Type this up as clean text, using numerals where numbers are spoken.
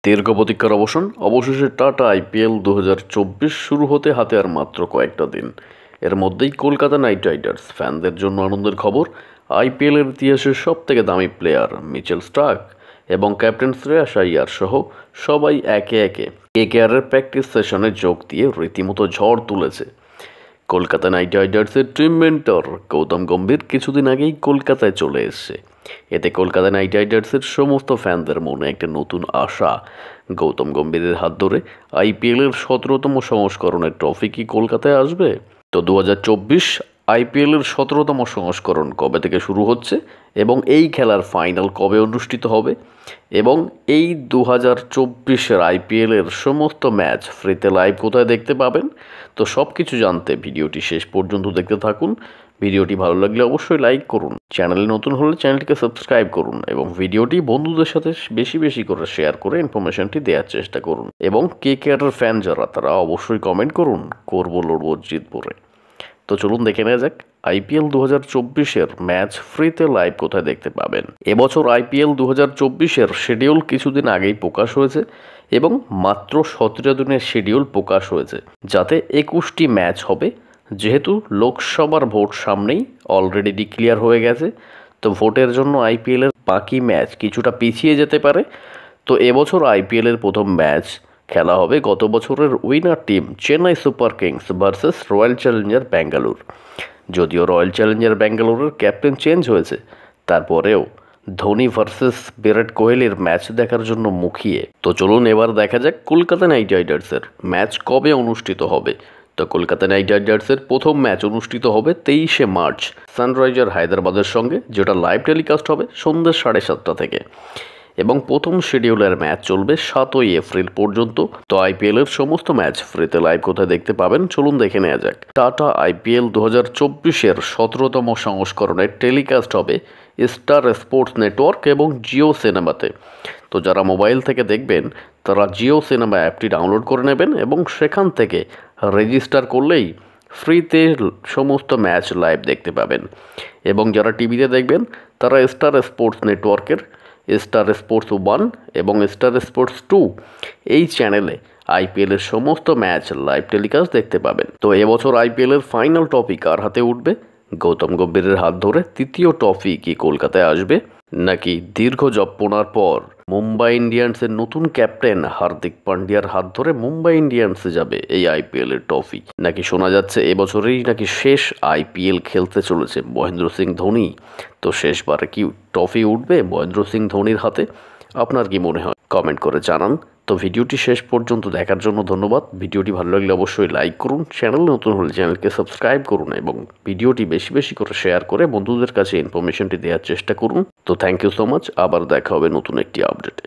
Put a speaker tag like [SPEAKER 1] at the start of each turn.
[SPEAKER 1] দীর্ঘ প্রতীক্ষার অবসান, অবশেষে টাটা আইপিএল 2024 শুরু হতে হাতে আর মাত্র কয়েকটা দিন। এর মধ্যেই কলকাতা নাইট রাইডার্স ফ্যানদের জন্য আনন্দের খবর। আইপিএলের ইতিহাসের সবথেকে দামি প্লেয়ার মিচেল স্টার্ক এবং ক্যাপ্টেন শ্রেয়াস আইয়ার সহ সবাই একে একে কেকেআরের প্র্যাকটিস সেশনে যোগ দিয়ে রীতিমতো ঝড় তুলেছে। কলকাতা নাইট রাইডার্সের টিম মেন্টর গৌতম গম্ভীর কিছুদিন আগেই কলকাতায় চলে এসেছে। এতে কলকাতা নাইট রাইডার্সের সমস্ত ফ্যানদের মনে একটা নতুন আশা। গৌতম গম্ভীরের হাত ধরে আইপিএলের 17তম সংস্করণের ট্রফি কি কলকাতায় আসবে? তো 2024 আইপিএলের 17তম সংস্করণ কবে থেকে শুরু হচ্ছে এবং এই খেলার ফাইনাল কবে অনুষ্ঠিত হবে এবং এই 2024-এর আইপিএলের সমস্ত ম্যাচ ফ্রিতে লাইভ কোথায় দেখতে পাবেন, তো সব কিছু জানতে ভিডিওটি শেষ পর্যন্ত দেখতে থাকুন। ভিডিওটি ভালো লাগলে অবশ্যই লাইক করুন, চ্যানেলে নতুন হলে চ্যানেলটিকে সাবস্ক্রাইব করুন এবং ভিডিওটি বন্ধুদের সাথে বেশি বেশি করে শেয়ার করে ইনফরমেশনটি দেওয়ার চেষ্টা করুন। এবং কেকেআরের ফ্যান যারা তারা অবশ্যই কমেন্ট করুন, করবো লড়বো জিতবো রে। তো চলুন দেখে নেওয়া যাক আইপিএল 2024-এর ম্যাচ ফ্রিতে লাইভ কোথায় দেখতে পাবেন। এবছর আইপিএল 2024-এর শিডিউল কিছুদিন আগেই প্রকাশ হয়েছে এবং মাত্র 17 দিনের শিডিউল প্রকাশ হয়েছে, যাতে 21টি ম্যাচ হবে। যেহেতু লোকসভার ভোট সামনেই অলরেডি ডিক্লিয়ার হয়ে গেছে, তো ভোটের জন্য আইপিএলের বাকি ম্যাচ কিছুটা পিছিয়ে যেতে পারে। তো এবছর আইপিএলের প্রথম ম্যাচ খেলা হবে গত বছরের winner team Chennai Super Kings versus Royal Challenger Bangalore. যদিও রয়্যাল চ্যালেঞ্জার ব্যাঙ্গালোরের ক্যাপ্টেন চেঞ্জ হয়েছে, তারপরেও ধোনি ভার্সেস বিরাট কোহলির ম্যাচ দেখার জন্য মুখিয়ে। তো চলুন এবার দেখা যাক কলকাতা নাইট রাইডার্সের ম্যাচ কবে অনুষ্ঠিত হবে। তো কলকাতা নাইট রাইডার্সের প্রথম ম্যাচ অনুষ্ঠিত হবে 23শে মার্চ সানরাইজার হায়দ্রাবাদের সঙ্গে, যেটা লাইভ টেলিকাস্ট হবে সন্ধ্যে 7:30 থেকে। এবং প্রথম শিডিউলের ম্যাচ চলবে 7ই এপ্রিল পর্যন্ত। তো আইপিএলের সমস্ত ম্যাচ ফ্রিতে লাইভ কোথায় দেখতে পাবেন চলুন দেখে নেওয়া যাক। টাটা আইপিএল 2024-এর 17তম সংস্করণের টেলিকাস্ট হবে স্টার স্পোর্টস নেটওয়ার্ক এবং জিও সিনেমাতে। তো যারা মোবাইল থেকে দেখবেন তারা জিও সিনেমা অ্যাপটি ডাউনলোড করে নেবেন এবং সেখান থেকে রেজিস্টার করলেই ফ্রিতে সমস্ত ম্যাচ লাইভ দেখতে পাবেন। এবং যারা টিভিতে দেখবেন তারা স্টার স্পোর্টস নেটওয়ার্কের স্টার স্পোর্টস 1 এবং স্টার স্পোর্টস 2 এই চ্যানেলে আইপিএলের সমস্ত ম্যাচ লাইভ টেলিকাস্ট দেখতে পাবেন। তো এবছর আইপিএলের ফাইনাল ট্রফি কার হাতে উঠবে? গৌতম গম্ভীরের হাত ধরে তৃতীয় ট্রফি কি কলকাতায় আসবে, নাকি দীর্ঘ জল্পনার পর মুম্বাই ইন্ডিয়ান্সের নতুন ক্যাপ্টেন হার্দিক পান্ডিয়ার হাত ধরে মুম্বাই ইন্ডিয়ান্সে যাবে এই আইপিএলের ট্রফি? নাকি শোনা যাচ্ছে এবছরেই নাকি শেষ আইপিএল খেলতে চলেছে মহেন্দ্র সিং ধোনি। তো শেষবারে কি ট্রফি উঠবে মহেন্দ্র সিং ধোনির হাতে? আপনার কি মনে হয় কমেন্ট করে জানান। তো ভিডিওটি শেষ পর্যন্ত দেখার জন্য ধন্যবাদ। ভিডিওটি ভালো লাগলে অবশ্যই লাইক করুন, চ্যানেল নতুন হলে চ্যানেলকে সাবস্ক্রাইব করুন এবং ভিডিওটি বেশি বেশি করে শেয়ার করে বন্ধুদের কাছে ইনফরমেশনটি দেওয়ার চেষ্টা করুন। তো থ্যাংক ইউ সো মাচ, আবার দেখা হবে নতুন একটি আপডেটে।